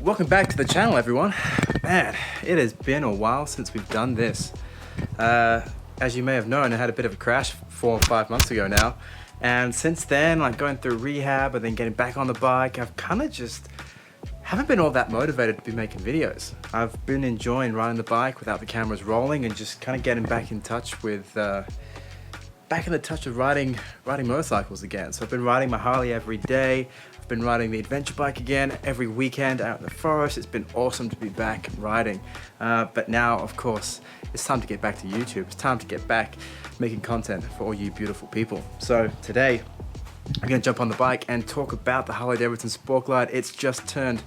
Welcome back to the channel, everyone. Man, it has been a while since we've done this. As you may have known, I had a bit of a crash 4 or 5 months ago now, and since then, like going through rehab and then getting back on the bike, I've kind of just haven't been all that motivated to be making videos. I've been enjoying riding the bike without the cameras rolling and just kind of getting back in touch with riding motorcycles again. So I've been riding my Harley every day. I've been riding the adventure bike again every weekend out in the forest. It's been awesome to be back riding. But now, of course, it's time to get back to YouTube. It's time to get back making content for all you beautiful people. So today, I'm gonna jump on the bike and talk about the Harley Davidson Sport Glide. It's just turned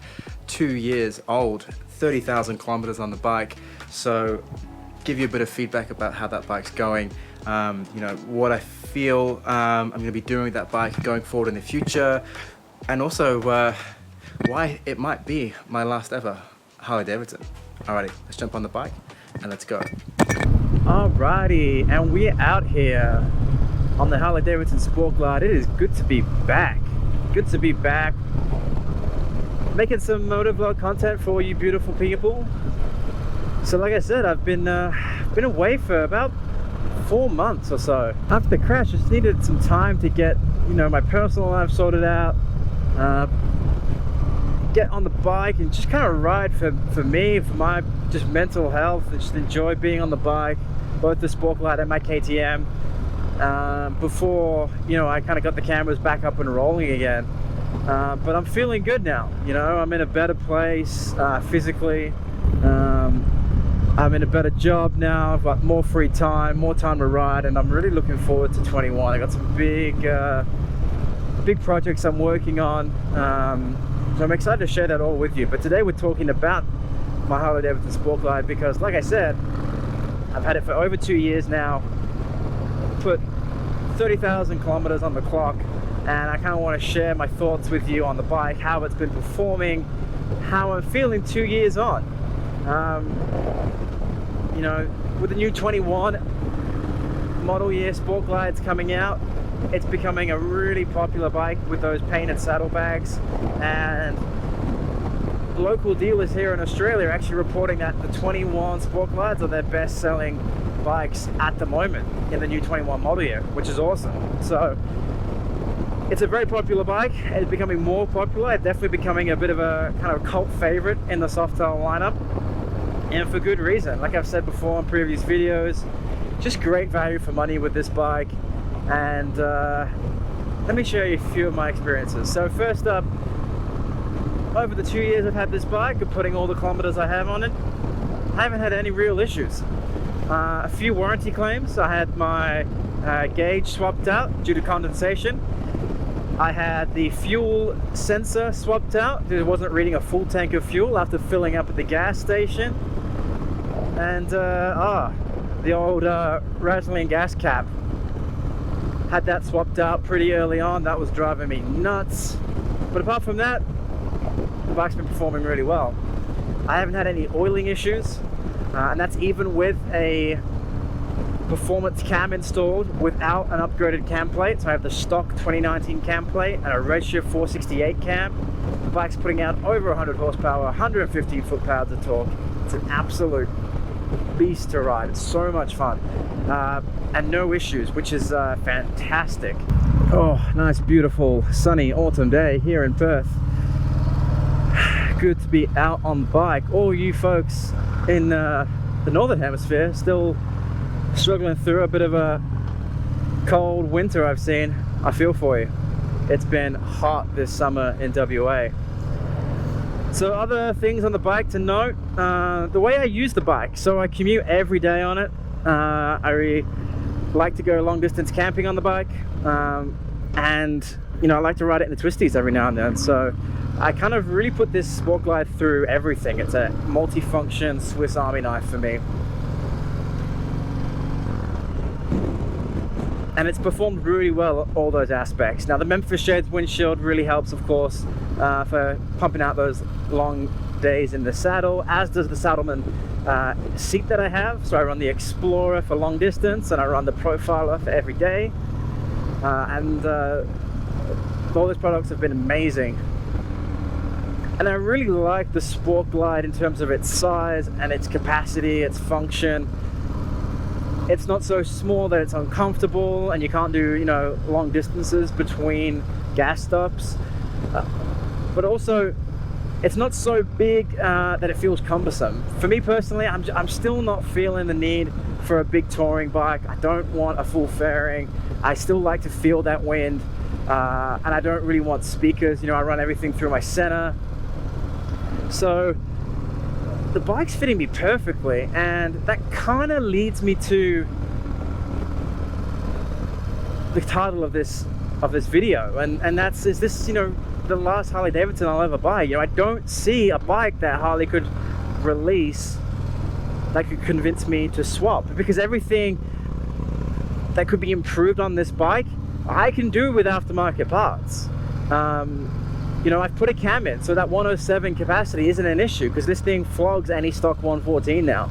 2 years old, 30,000 kilometers on the bike. So give you a bit of feedback about how that bike's going. You know, what I feel I'm gonna be doing with that bike going forward in the future, and also why it might be my last ever Harley Davidson. Alrighty, let's jump on the bike and let's go. Alrighty, and we're out here on the Harley Davidson Sport Glide. It is good to be back. Good to be back. Making some motovlog content for you beautiful people. So like I said, I've been away for about 4 months or so. After the crash, I just needed some time to get, you know, my personal life sorted out, get on the bike and just kind of ride for me, for my just mental health, and just enjoy being on the bike, both the Sport Glide and my KTM, before, you know, I kind of got the cameras back up and rolling again. But I'm feeling good now, you know, I'm in a better place physically. I'm in a better job now. I've got more free time, more time to ride, and I'm really looking forward to 21. I got some big projects I'm working on, so I'm excited to share that all with you. But today we're talking about my Harley Davidson Sport Glide because, like I said, I've had it for over 2 years now, put 30,000 kilometers on the clock, and I kind of want to share my thoughts with you on the bike, how it's been performing, how I'm feeling 2 years on. You know, with the new 21 model year Sport Glides coming out, it's becoming a really popular bike with those painted saddlebags, and local dealers here in Australia are actually reporting that the 21 Sport Glides are their best selling bikes at the moment in the new 21 model year, which is awesome. So it's a very popular bike, and it's becoming more popular. It's definitely becoming a bit of a kind of cult favorite in the Softail lineup, and for good reason. Like I've said before in previous videos, just great value for money with this bike. And let me share you a few of my experiences. So first up, over the 2 years I've had this bike and putting all the kilometers I have on it, I haven't had any real issues. A few warranty claims. I had my gauge swapped out due to condensation. I had the fuel sensor swapped out. It wasn't reading a full tank of fuel after filling up at the gas station. And the old rattling gas cap, had that swapped out pretty early on. That was driving me nuts. But apart from that, the bike's been performing really well. I haven't had any oiling issues, and that's even with a performance cam installed without an upgraded cam plate. So I have the stock 2019 cam plate and a Redshift 468 cam. The bike's putting out over 100 horsepower, 115 foot-pounds of torque. It's an absolute beast to ride. It's so much fun, and no issues, which is fantastic. Oh, nice, beautiful, sunny autumn day here in Perth. Good to be out on the bike. All you folks in the northern hemisphere still struggling through a bit of a cold winter I've seen, I feel for you. It's been hot this summer in WA. So other things on the bike to note, the way I use the bike. So I commute every day on it. I really like to go long distance camping on the bike, and you know, I like to ride it in the twisties every now and then. So I kind of really put this Sport Glide through everything. It's a multi-function Swiss Army knife for me. And it's performed really well at all those aspects. Now the Memphis Shades windshield really helps, of course, for pumping out those long days in the saddle, as does the Saddleman seat that I have. So I run the Explorer for long distance, and I run the Profiler for every day. And all those products have been amazing. And I really like the Sport Glide in terms of its size and its capacity, its function. It's not so small that it's uncomfortable and you can't do, you know, long distances between gas stops. But also, it's not so big that it feels cumbersome. For me personally, I'm still not feeling the need for a big touring bike. I don't want a full fairing. I still like to feel that wind. And I don't really want speakers. You know, I run everything through my center. So the bike's fitting me perfectly, and that kind of leads me to the title of this video, and that's, is this, you know, the last Harley Davidson I'll ever buy? You know, I don't see a bike that Harley could release that could convince me to swap, because everything that could be improved on this bike I can do with aftermarket parts. You know, I've put a cam in, so that 107 capacity isn't an issue, because this thing flogs any stock 114 now.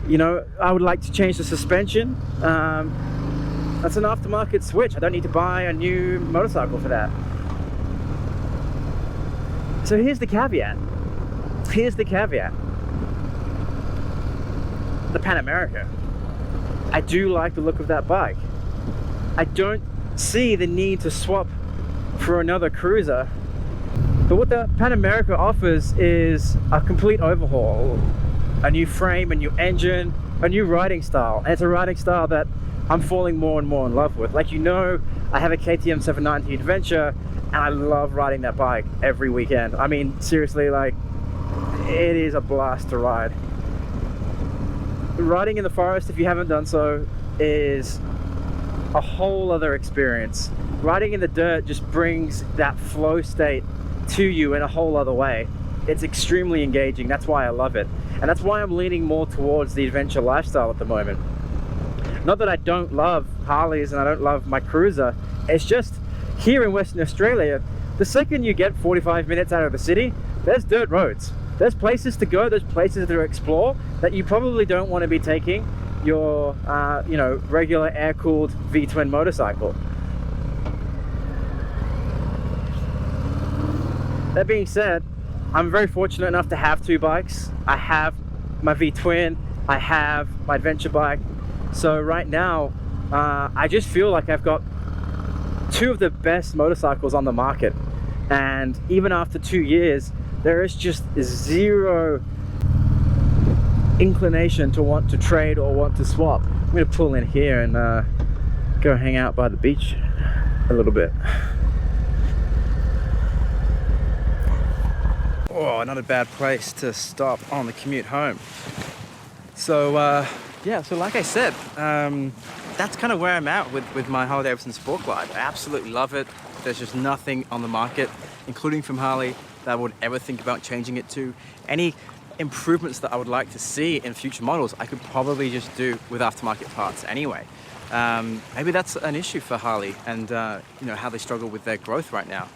You know, I would like to change the suspension. That's an aftermarket switch. I don't need to buy a new motorcycle for that. So here's the caveat. Here's the caveat. The Pan America. I do like the look of that bike. I don't see the need to swap for another cruiser. But what the Pan America offers is a complete overhaul. A new frame, a new engine, a new riding style. And it's a riding style that I'm falling more and more in love with. Like, you know, I have a KTM 790 Adventure, and I love riding that bike every weekend. I mean, seriously, like, it is a blast to ride. Riding in the forest, if you haven't done so, is a whole other experience. Riding in the dirt just brings that flow state to you in a whole other way. It's extremely engaging. That's why I love it. And that's why I'm leaning more towards the adventure lifestyle at the moment. Not that I don't love Harleys and I don't love my cruiser. It's just, here in Western Australia, the second you get 45 minutes out of the city, there's dirt roads. There's places to go, there's places to explore that you probably don't want to be taking your, you know, regular air-cooled V-twin motorcycle. That being said, I'm very fortunate enough to have two bikes. I have my V-twin, I have my adventure bike. So right now, I just feel like I've got two of the best motorcycles on the market. And even after 2 years, there is just zero inclination to want to trade or want to swap. I'm gonna pull in here and go hang out by the beach a little bit. Oh, not a bad place to stop on the commute home. So yeah, so like I said, that's kind of where I'm at with my Harley Davidson Sport Glide. I absolutely love it. There's just nothing on the market, including from Harley, that I would ever think about changing it to. Any improvements that I would like to see in future models, I could probably just do with aftermarket parts anyway. Maybe that's an issue for Harley, and you know, how they struggle with their growth right now.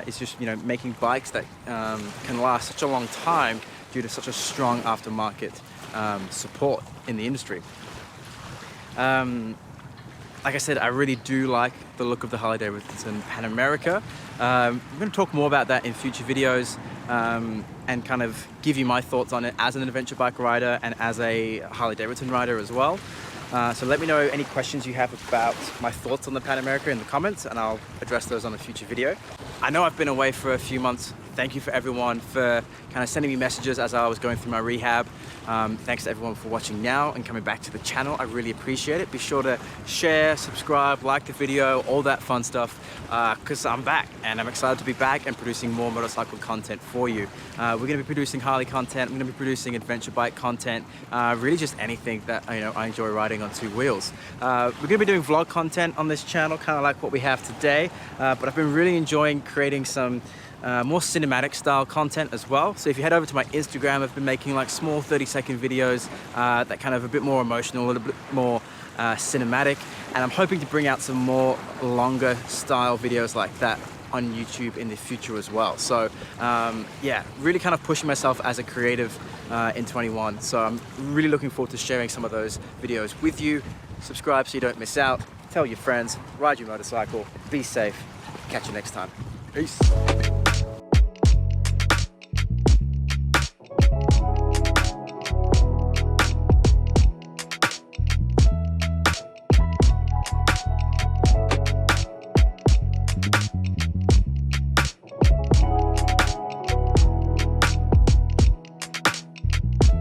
It's just, you know, making bikes that can last such a long time due to such a strong aftermarket support in the industry. Like I said, I really do like the look of the Harley Davidson Pan America. I'm going to talk more about that in future videos, and kind of give you my thoughts on it as an adventure bike rider and as a Harley Davidson rider as well. So let me know any questions you have about my thoughts on the Pan America in the comments, and I'll address those on a future video. I know I've been away for a few months. Thank you for everyone for kind of sending me messages as I was going through my rehab. Thanks to everyone for watching now and coming back to the channel. I really appreciate it. Be sure to share, subscribe, like the video, all that fun stuff, because I'm back and I'm excited to be back and producing more motorcycle content for you. We're going to be producing Harley content. We're going to be producing adventure bike content, really just anything that I enjoy riding on two wheels. We're going to be doing vlog content on this channel, kind of like what we have today, but I've been really enjoying creating some more cinematic style content as well. So if you head over to my Instagram, I've been making like small 30-second videos that kind of a bit more emotional, a little bit more cinematic, and I'm hoping to bring out some more longer style videos like that on YouTube in the future as well. So yeah, really kind of pushing myself as a creative in 21. So I'm really looking forward to sharing some of those videos with you. Subscribe so you don't miss out. Tell your friends, ride your motorcycle, be safe. Catch you next time. Peace.